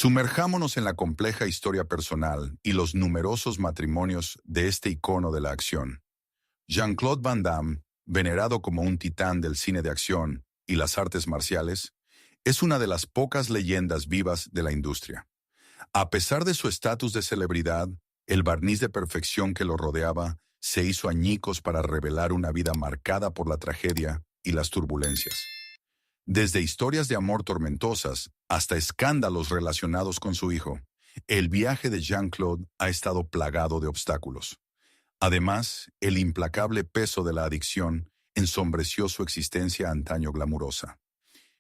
Sumerjámonos en la compleja historia personal y los numerosos matrimonios de este icono de la acción. Jean-Claude Van Damme, venerado como un titán del cine de acción y las artes marciales, es una de las pocas leyendas vivas de la industria. A pesar de su estatus de celebridad, el barniz de perfección que lo rodeaba se hizo añicos para revelar una vida marcada por la tragedia y las turbulencias. Desde historias de amor tormentosas hasta escándalos relacionados con su hijo, el viaje de Jean-Claude ha estado plagado de obstáculos. Además, el implacable peso de la adicción ensombreció su existencia antaño glamurosa.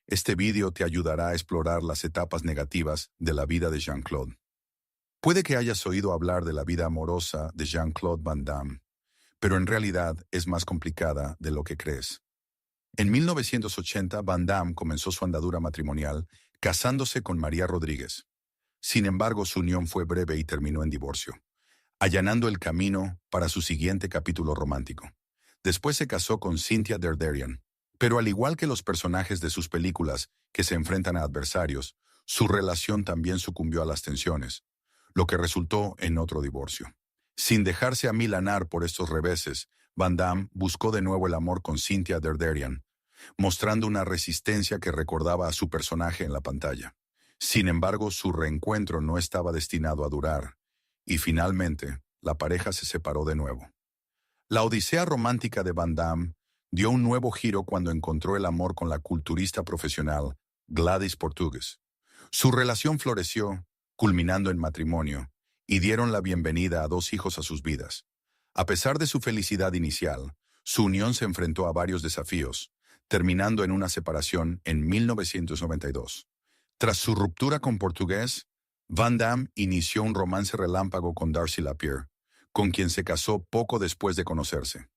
Este vídeo te ayudará a explorar las etapas negativas de la vida de Jean-Claude. Puede que hayas oído hablar de la vida amorosa de Jean-Claude Van Damme, pero en realidad es más complicada de lo que crees. En 1980, Van Damme comenzó su andadura matrimonial casándose con María Rodríguez. Sin embargo, su unión fue breve y terminó en divorcio, allanando el camino para su siguiente capítulo romántico. Después se casó con Cynthia Derderian, pero al igual que los personajes de sus películas que se enfrentan a adversarios, su relación también sucumbió a las tensiones, lo que resultó en otro divorcio. Sin dejarse amilanar por estos reveses, Van Damme buscó de nuevo el amor con Cynthia Derderian, mostrando una resistencia que recordaba a su personaje en la pantalla. Sin embargo, su reencuentro no estaba destinado a durar, y finalmente, la pareja se separó de nuevo. La odisea romántica de Van Damme dio un nuevo giro cuando encontró el amor con la culturista profesional Gladys Portugues. Su relación floreció, culminando en matrimonio, y dieron la bienvenida a 2 hijos a sus vidas. A pesar de su felicidad inicial, su unión se enfrentó a varios desafíos, terminando en una separación en 1992. Tras su ruptura con Portugués, Van Damme inició un romance relámpago con Darcy Lapierre, con quien se casó poco después de conocerse.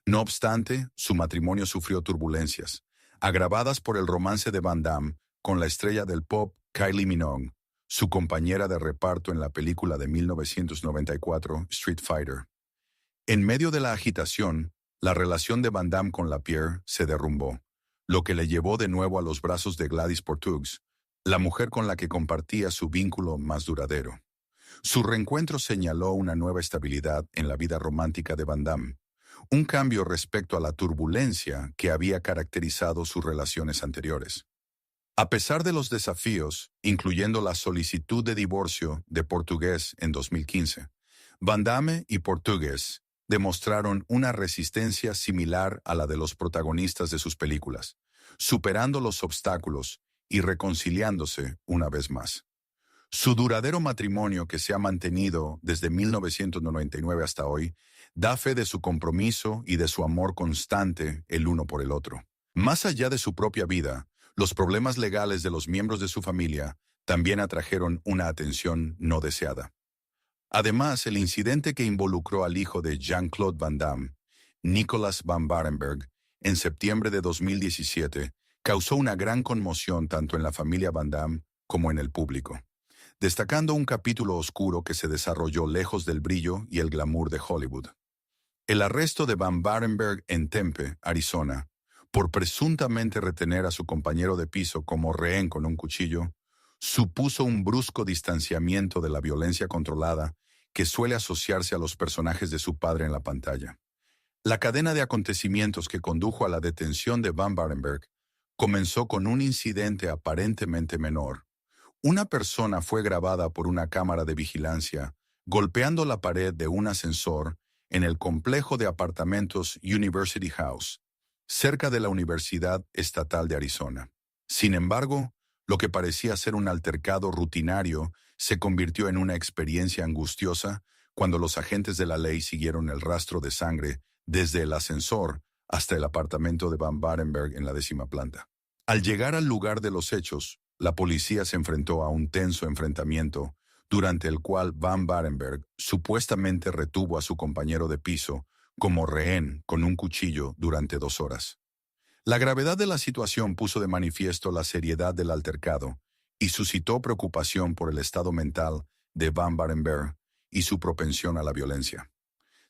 No obstante, su matrimonio sufrió turbulencias, agravadas por el romance de Van Damme con la estrella del pop Kylie Minogue, su compañera de reparto en la película de 1994 Street Fighter. En medio de la agitación, la relación de Van Damme con Lapierre se derrumbó, lo que le llevó de nuevo a los brazos de Gladys Portugues, la mujer con la que compartía su vínculo más duradero. Su reencuentro señaló una nueva estabilidad en la vida romántica de Van Damme, un cambio respecto a la turbulencia que había caracterizado sus relaciones anteriores. A pesar de los desafíos, incluyendo la solicitud de divorcio de Portugués en 2015, Van Damme y Portugués demostraron una resistencia similar a la de los protagonistas de sus películas, superando los obstáculos y reconciliándose una vez más. Su duradero matrimonio, que se ha mantenido desde 1999 hasta hoy, da fe de su compromiso y de su amor constante el uno por el otro. Más allá de su propia vida, los problemas legales de los miembros de su familia también atrajeron una atención no deseada. Además, el incidente que involucró al hijo de Jean-Claude Van Damme, Nicolas Van Barenberg, en septiembre de 2017, causó una gran conmoción tanto en la familia Van Damme como en el público, destacando un capítulo oscuro que se desarrolló lejos del brillo y el glamour de Hollywood. El arresto de Van Barenberg en Tempe, Arizona, por presuntamente retener a su compañero de piso como rehén con un cuchillo, supuso un brusco distanciamiento de la violencia controlada que suele asociarse a los personajes de su padre en la pantalla. La cadena de acontecimientos que condujo a la detención de Van Barenberg comenzó con un incidente aparentemente menor. Una persona fue grabada por una cámara de vigilancia golpeando la pared de un ascensor en el complejo de apartamentos University House, cerca de la Universidad Estatal de Arizona. Sin embargo, lo que parecía ser un altercado rutinario se convirtió en una experiencia angustiosa cuando los agentes de la ley siguieron el rastro de sangre desde el ascensor hasta el apartamento de Van Barenberg en la 10ª planta. Al llegar al lugar de los hechos, la policía se enfrentó a un tenso enfrentamiento durante el cual Van Barenberg supuestamente retuvo a su compañero de piso como rehén con un cuchillo durante 2 horas. La gravedad de la situación puso de manifiesto la seriedad del altercado y suscitó preocupación por el estado mental de Van Barenberg y su propensión a la violencia.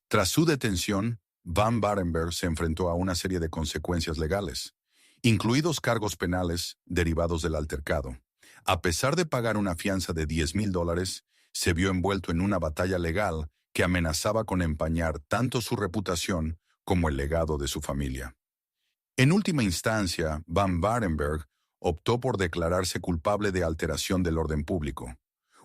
Tras su detención, Van Barenberg se enfrentó a una serie de consecuencias legales, incluidos cargos penales derivados del altercado, A pesar de pagar una fianza de $10,000, se vio envuelto en una batalla legal que amenazaba con empañar tanto su reputación como el legado de su familia. En última instancia, Van Barenberg optó por declararse culpable de alteración del orden público,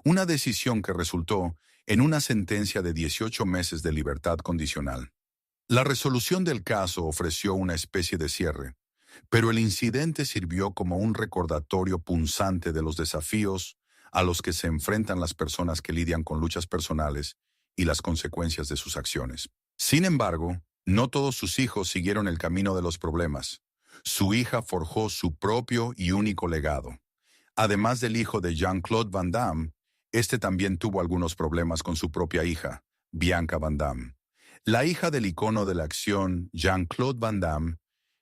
una decisión que resultó en una sentencia de 18 meses de libertad condicional. La resolución del caso ofreció una especie de cierre, pero el incidente sirvió como un recordatorio punzante de los desafíos a los que se enfrentan las personas que lidian con luchas personales y las consecuencias de sus acciones. Sin embargo, no todos sus hijos siguieron el camino de los problemas. Su hija forjó su propio y único legado. Además del hijo de Jean-Claude Van Damme, este también tuvo algunos problemas con su propia hija, Bianca Van Damme. La hija del icono de la acción, Jean-Claude Van Damme,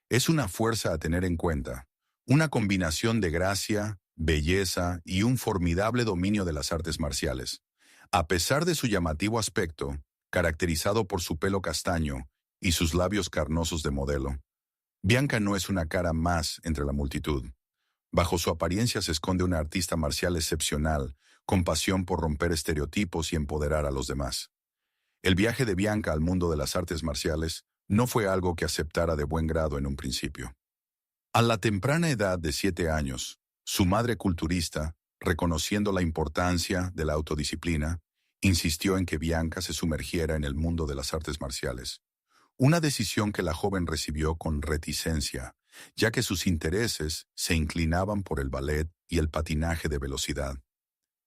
es una fuerza a tener en cuenta, una combinación de gracia, belleza y un formidable dominio de las artes marciales. A pesar de su llamativo aspecto, caracterizado por su pelo castaño y sus labios carnosos de modelo, Bianca no es una cara más entre la multitud. Bajo su apariencia se esconde una artista marcial excepcional, con pasión por romper estereotipos y empoderar a los demás. El viaje de Bianca al mundo de las artes marciales no fue algo que aceptara de buen grado en un principio. A la temprana edad de 7 años, su madre culturista, reconociendo la importancia de la autodisciplina, insistió en que Bianca se sumergiera en el mundo de las artes marciales. Una decisión que la joven recibió con reticencia, ya que sus intereses se inclinaban por el ballet y el patinaje de velocidad.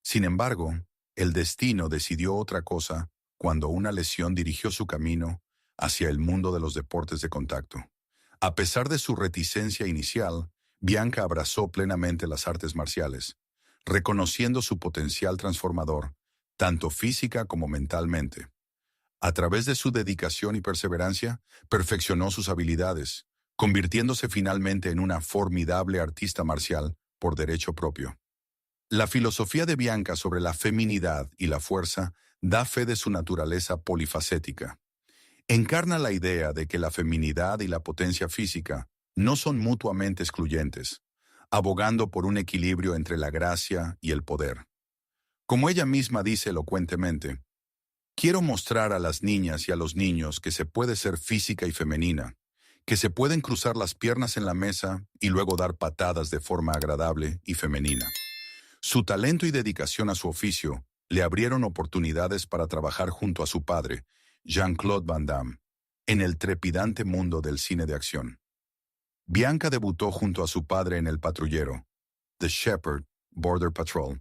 Sin embargo, el destino decidió otra cosa cuando una lesión dirigió su camino hacia el mundo de los deportes de contacto. A pesar de su reticencia inicial, Bianca abrazó plenamente las artes marciales, reconociendo su potencial transformador, tanto física como mentalmente. A través de su dedicación y perseverancia, perfeccionó sus habilidades, convirtiéndose finalmente en una formidable artista marcial por derecho propio. La filosofía de Bianca sobre la feminidad y la fuerza da fe de su naturaleza polifacética. Encarna la idea de que la feminidad y la potencia física no son mutuamente excluyentes, abogando por un equilibrio entre la gracia y el poder. Como ella misma dice elocuentemente, quiero mostrar a las niñas y a los niños que se puede ser física y femenina, que se pueden cruzar las piernas en la mesa y luego dar patadas de forma agradable y femenina. Su talento y dedicación a su oficio le abrieron oportunidades para trabajar junto a su padre, Jean-Claude Van Damme, en el trepidante mundo del cine de acción. Bianca debutó junto a su padre en El Patrullero, The Shepherd Border Patrol,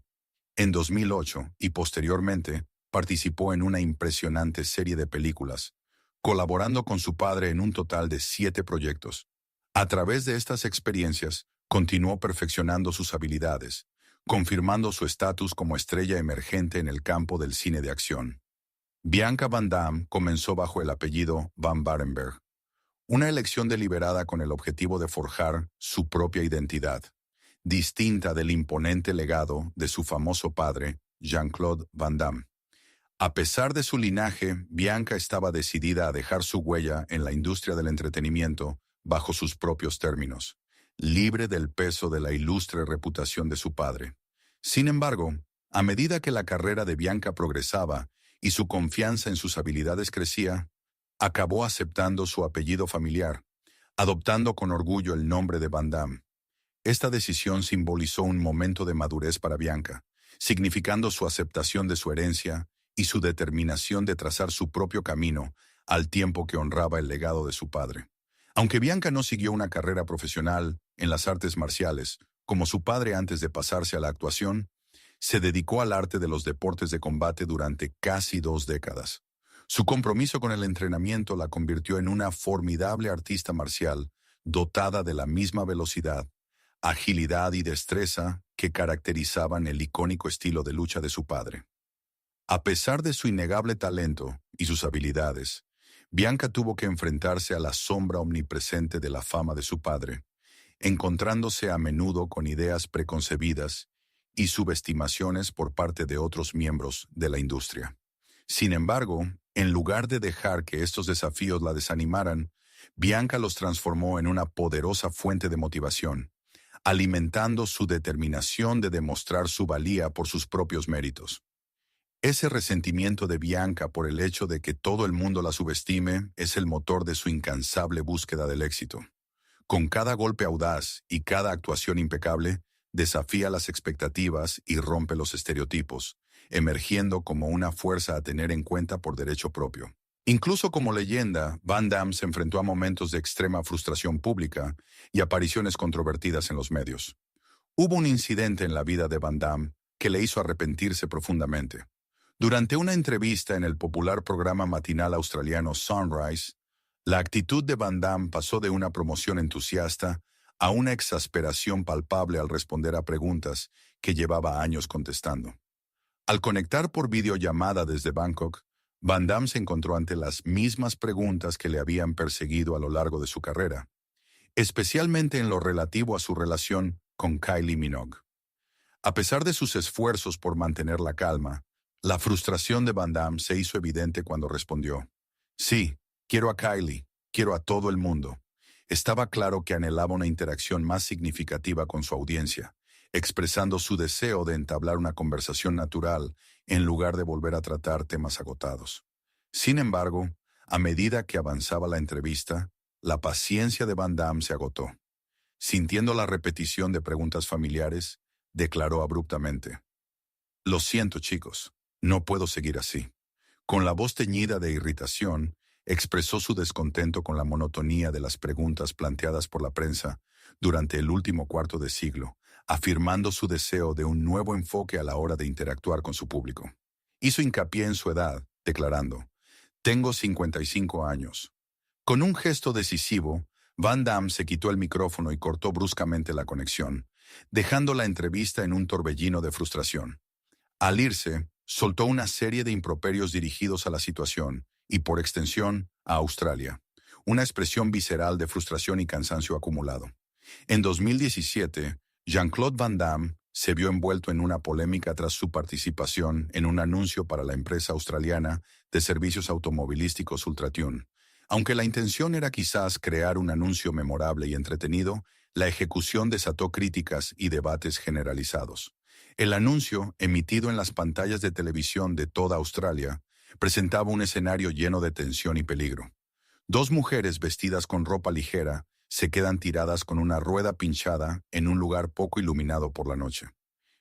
en 2008 y posteriormente participó en una impresionante serie de películas, colaborando con su padre en un total de 7 proyectos. A través de estas experiencias, continuó perfeccionando sus habilidades, confirmando su estatus como estrella emergente en el campo del cine de acción. Bianca Van Damme comenzó bajo el apellido Van Barenberg, una elección deliberada con el objetivo de forjar su propia identidad, distinta del imponente legado de su famoso padre, Jean-Claude Van Damme. A pesar de su linaje, Bianca estaba decidida a dejar su huella en la industria del entretenimiento bajo sus propios términos, libre del peso de la ilustre reputación de su padre. Sin embargo, a medida que la carrera de Bianca progresaba y su confianza en sus habilidades crecía, acabó aceptando su apellido familiar, adoptando con orgullo el nombre de Van Damme. Esta decisión simbolizó un momento de madurez para Bianca, significando su aceptación de su herencia y su determinación de trazar su propio camino al tiempo que honraba el legado de su padre. Aunque Bianca no siguió una carrera profesional en las artes marciales, como su padre antes de pasarse a la actuación, se dedicó al arte de los deportes de combate durante casi 2 décadas. Su compromiso con el entrenamiento la convirtió en una formidable artista marcial, dotada de la misma velocidad, agilidad y destreza que caracterizaban el icónico estilo de lucha de su padre. A pesar de su innegable talento y sus habilidades, Bianca tuvo que enfrentarse a la sombra omnipresente de la fama de su padre, encontrándose a menudo con ideas preconcebidas y subestimaciones por parte de otros miembros de la industria. Sin embargo, en lugar de dejar que estos desafíos la desanimaran, Bianca los transformó en una poderosa fuente de motivación, alimentando su determinación de demostrar su valía por sus propios méritos. Ese resentimiento de Bianca por el hecho de que todo el mundo la subestime es el motor de su incansable búsqueda del éxito. Con cada golpe audaz y cada actuación impecable, desafía las expectativas y rompe los estereotipos, emergiendo como una fuerza a tener en cuenta por derecho propio. Incluso como leyenda, Van Damme se enfrentó a momentos de extrema frustración pública y apariciones controvertidas en los medios. Hubo un incidente en la vida de Van Damme que le hizo arrepentirse profundamente. Durante una entrevista en el popular programa matinal australiano Sunrise, la actitud de Van Damme pasó de una promoción entusiasta a una exasperación palpable al responder a preguntas que llevaba años contestando. Al conectar por videollamada desde Bangkok, Van Damme se encontró ante las mismas preguntas que le habían perseguido a lo largo de su carrera, especialmente en lo relativo a su relación con Kylie Minogue. A pesar de sus esfuerzos por mantener la calma, la frustración de Van Damme se hizo evidente cuando respondió: "Sí, quiero a Kylie, quiero a todo el mundo". Estaba claro que anhelaba una interacción más significativa con su audiencia, expresando su deseo de entablar una conversación natural en lugar de volver a tratar temas agotados. Sin embargo, a medida que avanzaba la entrevista, la paciencia de Van Damme se agotó. Sintiendo la repetición de preguntas familiares, declaró abruptamente: "Lo siento, chicos, no puedo seguir así". Con la voz teñida de irritación, expresó su descontento con la monotonía de las preguntas planteadas por la prensa durante el último cuarto de siglo, afirmando su deseo de un nuevo enfoque a la hora de interactuar con su público. Hizo hincapié en su edad, declarando: "Tengo 55 años". Con un gesto decisivo, Van Damme se quitó el micrófono y cortó bruscamente la conexión, dejando la entrevista en un torbellino de frustración. Al irse, soltó una serie de improperios dirigidos a la situación y, por extensión, a Australia, una expresión visceral de frustración y cansancio acumulado. En 2017, Jean-Claude Van Damme se vio envuelto en una polémica tras su participación en un anuncio para la empresa australiana de servicios automovilísticos Ultratune. Aunque la intención era quizás crear un anuncio memorable y entretenido, la ejecución desató críticas y debates generalizados. El anuncio, emitido en las pantallas de televisión de toda Australia, presentaba un escenario lleno de tensión y peligro. Dos mujeres vestidas con ropa ligera se quedan tiradas con una rueda pinchada en un lugar poco iluminado por la noche.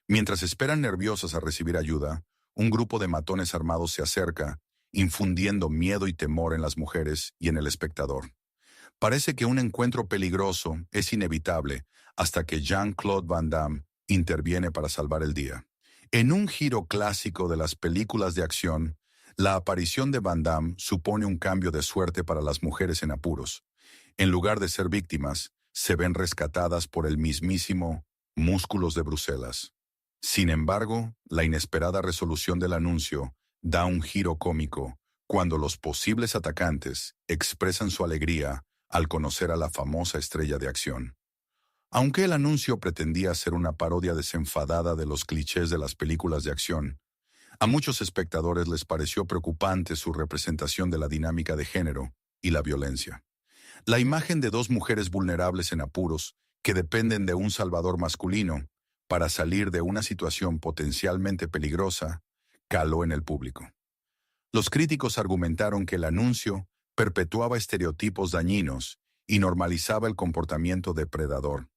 Mientras esperan nerviosas a recibir ayuda, un grupo de matones armados se acerca, infundiendo miedo y temor en las mujeres y en el espectador. Parece que un encuentro peligroso es inevitable hasta que Jean-Claude Van Damme interviene para salvar el día. En un giro clásico de las películas de acción, la aparición de Van Damme supone un cambio de suerte para las mujeres en apuros. En lugar de ser víctimas, se ven rescatadas por el mismísimo Músculos de Bruselas. Sin embargo, la inesperada resolución del anuncio da un giro cómico cuando los posibles atacantes expresan su alegría al conocer a la famosa estrella de acción. Aunque el anuncio pretendía ser una parodia desenfadada de los clichés de las películas de acción, a muchos espectadores les pareció preocupante su representación de la dinámica de género y la violencia. La imagen de dos mujeres vulnerables en apuros que dependen de un salvador masculino para salir de una situación potencialmente peligrosa caló en el público. Los críticos argumentaron que el anuncio perpetuaba estereotipos dañinos y normalizaba el comportamiento depredador,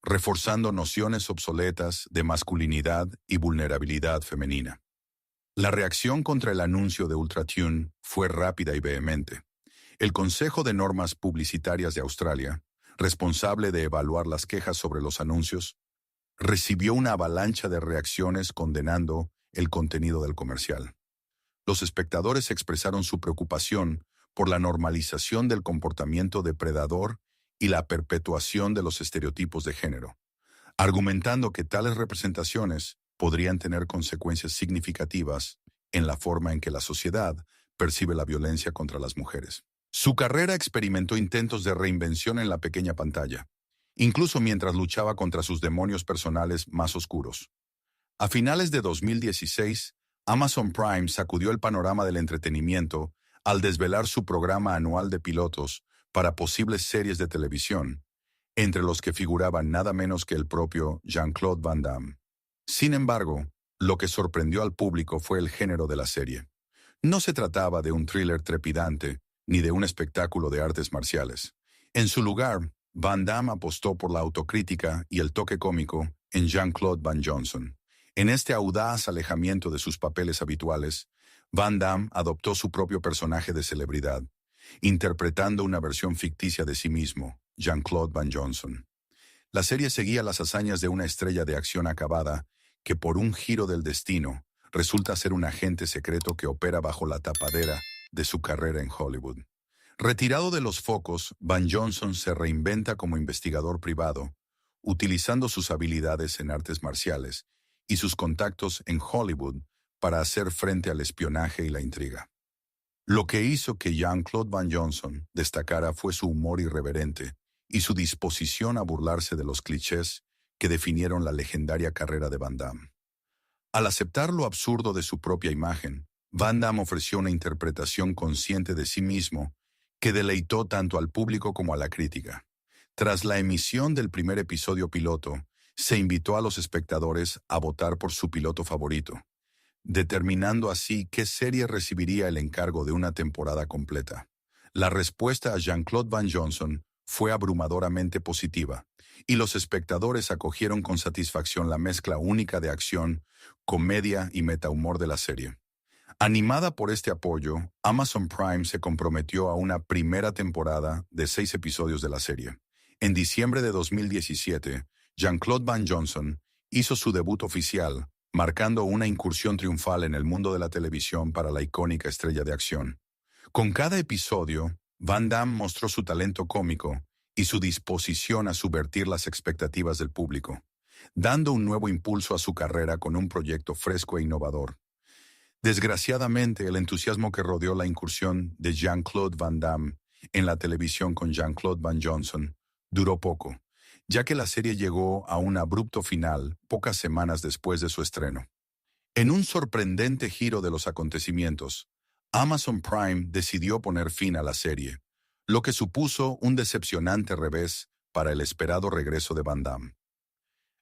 reforzando nociones obsoletas de masculinidad y vulnerabilidad femenina. La reacción contra el anuncio de Ultratune fue rápida y vehemente. El Consejo de Normas Publicitarias de Australia, responsable de evaluar las quejas sobre los anuncios, recibió una avalancha de reacciones condenando el contenido del comercial. Los espectadores expresaron su preocupación por la normalización del comportamiento depredador y la perpetuación de los estereotipos de género, argumentando que tales representaciones podrían tener consecuencias significativas en la forma en que la sociedad percibe la violencia contra las mujeres. Su carrera experimentó intentos de reinvención en la pequeña pantalla, incluso mientras luchaba contra sus demonios personales más oscuros. A finales de 2016, Amazon Prime sacudió el panorama del entretenimiento al desvelar su programa anual de pilotos para posibles series de televisión, entre los que figuraban nada menos que el propio Jean-Claude Van Damme. Sin embargo, lo que sorprendió al público fue el género de la serie. No se trataba de un thriller trepidante, ni de un espectáculo de artes marciales. En su lugar, Van Damme apostó por la autocrítica y el toque cómico en Jean-Claude Van Johnson. En este audaz alejamiento de sus papeles habituales, Van Damme adoptó su propio personaje de celebridad, interpretando una versión ficticia de sí mismo, Jean-Claude Van Johnson. La serie seguía las hazañas de una estrella de acción acabada que por un giro del destino resulta ser un agente secreto que opera bajo la tapadera de su carrera en Hollywood. Retirado de los focos, Van Johnson se reinventa como investigador privado, utilizando sus habilidades en artes marciales y sus contactos en Hollywood para hacer frente al espionaje y la intriga. Lo que hizo que Jean-Claude Van Johnson destacara fue su humor irreverente y su disposición a burlarse de los clichés que definieron la legendaria carrera de Van Damme. Al aceptar lo absurdo de su propia imagen, Van Damme ofreció una interpretación consciente de sí mismo que deleitó tanto al público como a la crítica. Tras la emisión del primer episodio piloto, se invitó a los espectadores a votar por su piloto favorito, determinando así qué serie recibiría el encargo de una temporada completa. La respuesta a Jean-Claude Van Johnson fue abrumadoramente positiva, y los espectadores acogieron con satisfacción la mezcla única de acción, comedia y metahumor de la serie. Animada por este apoyo, Amazon Prime se comprometió a una primera temporada de 6 episodios de la serie. En diciembre de 2017, Jean-Claude Van Johnson hizo su debut oficial, marcando una incursión triunfal en el mundo de la televisión para la icónica estrella de acción. Con cada episodio, Van Damme mostró su talento cómico y su disposición a subvertir las expectativas del público, dando un nuevo impulso a su carrera con un proyecto fresco e innovador. Desgraciadamente, el entusiasmo que rodeó la incursión de Jean-Claude Van Damme en la televisión con Jean-Claude Van Johnson duró poco, ya que la serie llegó a un abrupto final pocas semanas después de su estreno. En un sorprendente giro de los acontecimientos, Amazon Prime decidió poner fin a la serie, lo que supuso un decepcionante revés para el esperado regreso de Van Damme.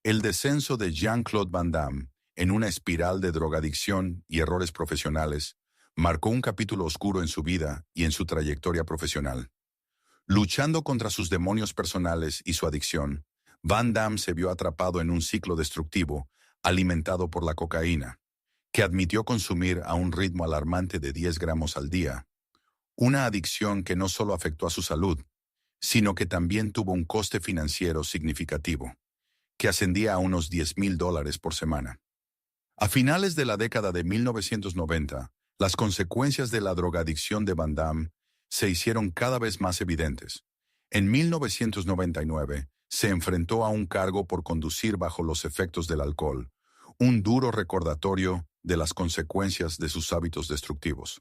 El descenso de Jean-Claude Van Damme en una espiral de drogadicción y errores profesionales marcó un capítulo oscuro en su vida y en su trayectoria profesional. Luchando contra sus demonios personales y su adicción, Van Damme se vio atrapado en un ciclo destructivo alimentado por la cocaína, que admitió consumir a un ritmo alarmante de 10 gramos al día, una adicción que no solo afectó a su salud, sino que también tuvo un coste financiero significativo, que ascendía a unos $10,000 por semana. A finales de la década de 1990, las consecuencias de la drogadicción de Van Damme se hicieron cada vez más evidentes. En 1999, se enfrentó a un cargo por conducir bajo los efectos del alcohol, un duro recordatorio de las consecuencias de sus hábitos destructivos.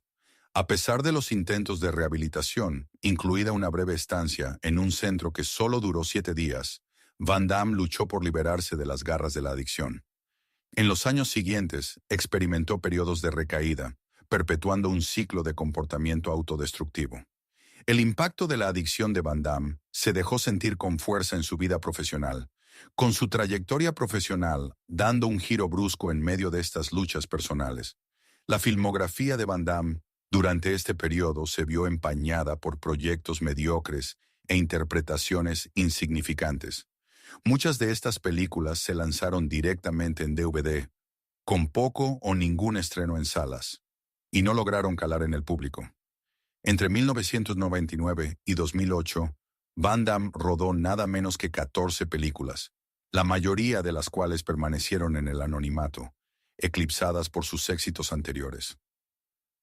A pesar de los intentos de rehabilitación, incluida una breve estancia en un centro que solo duró 7 días, Van Damme luchó por liberarse de las garras de la adicción. En los años siguientes, experimentó periodos de recaída, perpetuando un ciclo de comportamiento autodestructivo. El impacto de la adicción de Van Damme se dejó sentir con fuerza en su vida profesional, con su trayectoria profesional dando un giro brusco en medio de estas luchas personales. La filmografía de Van Damme durante este periodo se vio empañada por proyectos mediocres e interpretaciones insignificantes. Muchas de estas películas se lanzaron directamente en DVD, con poco o ningún estreno en salas, y no lograron calar en el público. Entre 1999 y 2008, Van Damme rodó nada menos que 14 películas, la mayoría de las cuales permanecieron en el anonimato, eclipsadas por sus éxitos anteriores.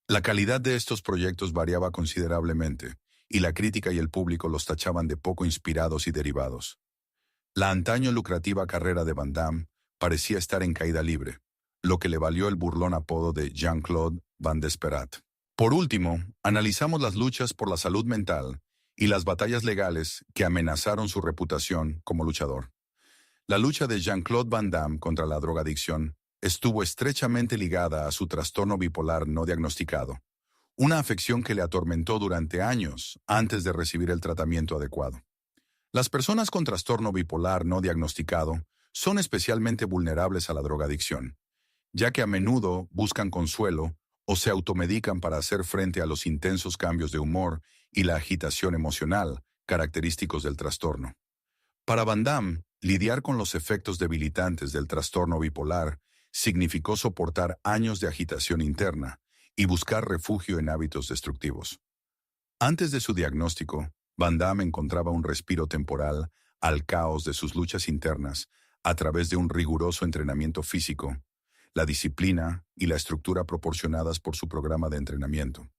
La calidad de estos proyectos variaba considerablemente, y la crítica y el público los tachaban de poco inspirados y derivados. La antaño lucrativa carrera de Van Damme parecía estar en caída libre, lo que le valió el burlón apodo de Jean-Claude Van Desperat. Por último, analizamos las luchas por la salud mental y las batallas legales que amenazaron su reputación como luchador. La lucha de Jean-Claude Van Damme contra la drogadicción estuvo estrechamente ligada a su trastorno bipolar no diagnosticado, una afección que le atormentó durante años antes de recibir el tratamiento adecuado. Las personas con trastorno bipolar no diagnosticado son especialmente vulnerables a la drogadicción, ya que a menudo buscan consuelo o se automedican para hacer frente a los intensos cambios de humor y la agitación emocional característicos del trastorno. Para Van Damme, lidiar con los efectos debilitantes del trastorno bipolar significó soportar años de agitación interna y buscar refugio en hábitos destructivos. Antes de su diagnóstico, Van Damme encontraba un respiro temporal al caos de sus luchas internas a través de un riguroso entrenamiento físico, la disciplina y la estructura proporcionadas por su programa de entrenamiento.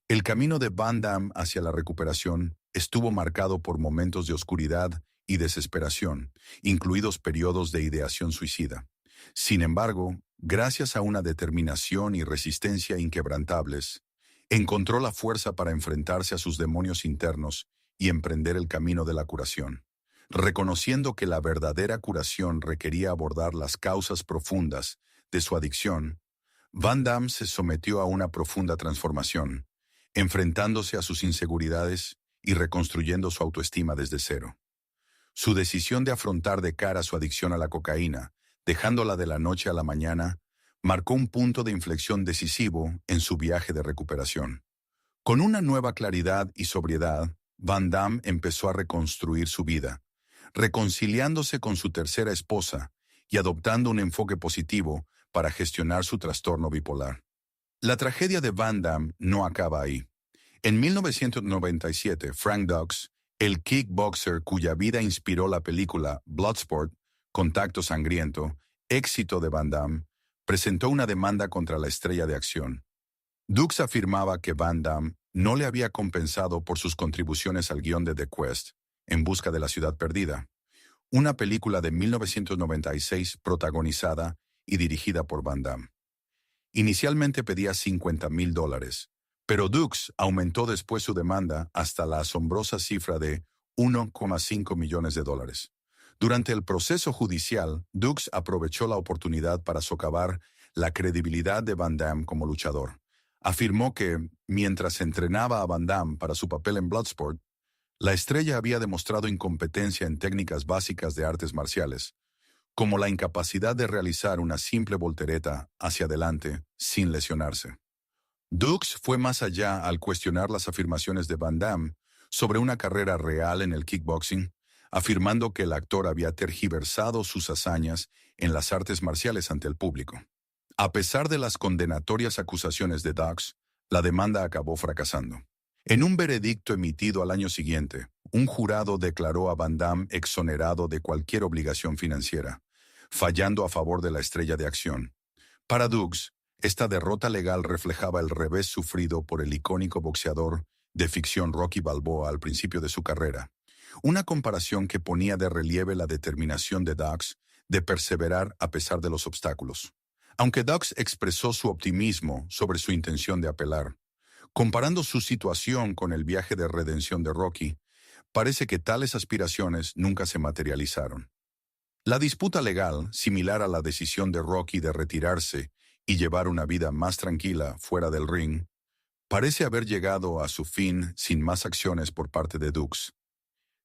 El camino de Van Damme hacia la recuperación estuvo marcado por momentos de oscuridad y desesperación, incluidos periodos de ideación suicida. Sin embargo, gracias a una determinación y resistencia inquebrantables, encontró la fuerza para enfrentarse a sus demonios internos y emprender el camino de la curación. Reconociendo que la verdadera curación requería abordar las causas profundas de su adicción, Van Damme se sometió a una profunda transformación, enfrentándose a sus inseguridades y reconstruyendo su autoestima desde cero. Su decisión de afrontar de cara su adicción a la cocaína, dejándola de la noche a la mañana, marcó un punto de inflexión decisivo en su viaje de recuperación. Con una nueva claridad y sobriedad, Van Damme empezó a reconstruir su vida, reconciliándose con su tercera esposa y adoptando un enfoque positivo para gestionar su trastorno bipolar. La tragedia de Van Damme no acaba ahí. En 1997, Frank Dux, el kickboxer cuya vida inspiró la película Bloodsport, Contacto Sangriento, éxito de Van Damme, presentó una demanda contra la estrella de acción. Dux afirmaba que Van Damme no le había compensado por sus contribuciones al guión de The Quest, En busca de la ciudad perdida, una película de 1996 protagonizada y dirigida por Van Damme. Inicialmente pedía $50,000, pero Dux aumentó después su demanda hasta la asombrosa cifra de $1,5 millones. Durante el proceso judicial, Dux aprovechó la oportunidad para socavar la credibilidad de Van Damme como luchador. Afirmó que, mientras entrenaba a Van Damme para su papel en Bloodsport, la estrella había demostrado incompetencia en técnicas básicas de artes marciales, como la incapacidad de realizar una simple voltereta hacia adelante sin lesionarse. Dux fue más allá al cuestionar las afirmaciones de Van Damme sobre una carrera real en el kickboxing, afirmando que el actor había tergiversado sus hazañas en las artes marciales ante el público. A pesar de las condenatorias acusaciones de Dux, la demanda acabó fracasando. En un veredicto emitido al año siguiente, un jurado declaró a Van Damme exonerado de cualquier obligación financiera, fallando a favor de la estrella de acción. Para Dux, esta derrota legal reflejaba el revés sufrido por el icónico boxeador de ficción Rocky Balboa al principio de su carrera, una comparación que ponía de relieve la determinación de Dux de perseverar a pesar de los obstáculos. Aunque Dux expresó su optimismo sobre su intención de apelar, comparando su situación con el viaje de redención de Rocky, parece que tales aspiraciones nunca se materializaron. La disputa legal, similar a la decisión de Rocky de retirarse y llevar una vida más tranquila fuera del ring, parece haber llegado a su fin sin más acciones por parte de Dux.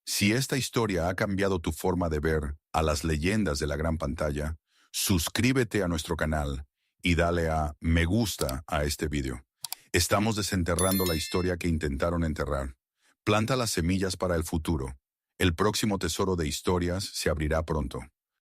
Si esta historia ha cambiado tu forma de ver a las leyendas de la gran pantalla, suscríbete a nuestro canal y dale a me gusta a este video. Estamos desenterrando la historia que intentaron enterrar. Planta las semillas para el futuro. El próximo tesoro de historias se abrirá pronto.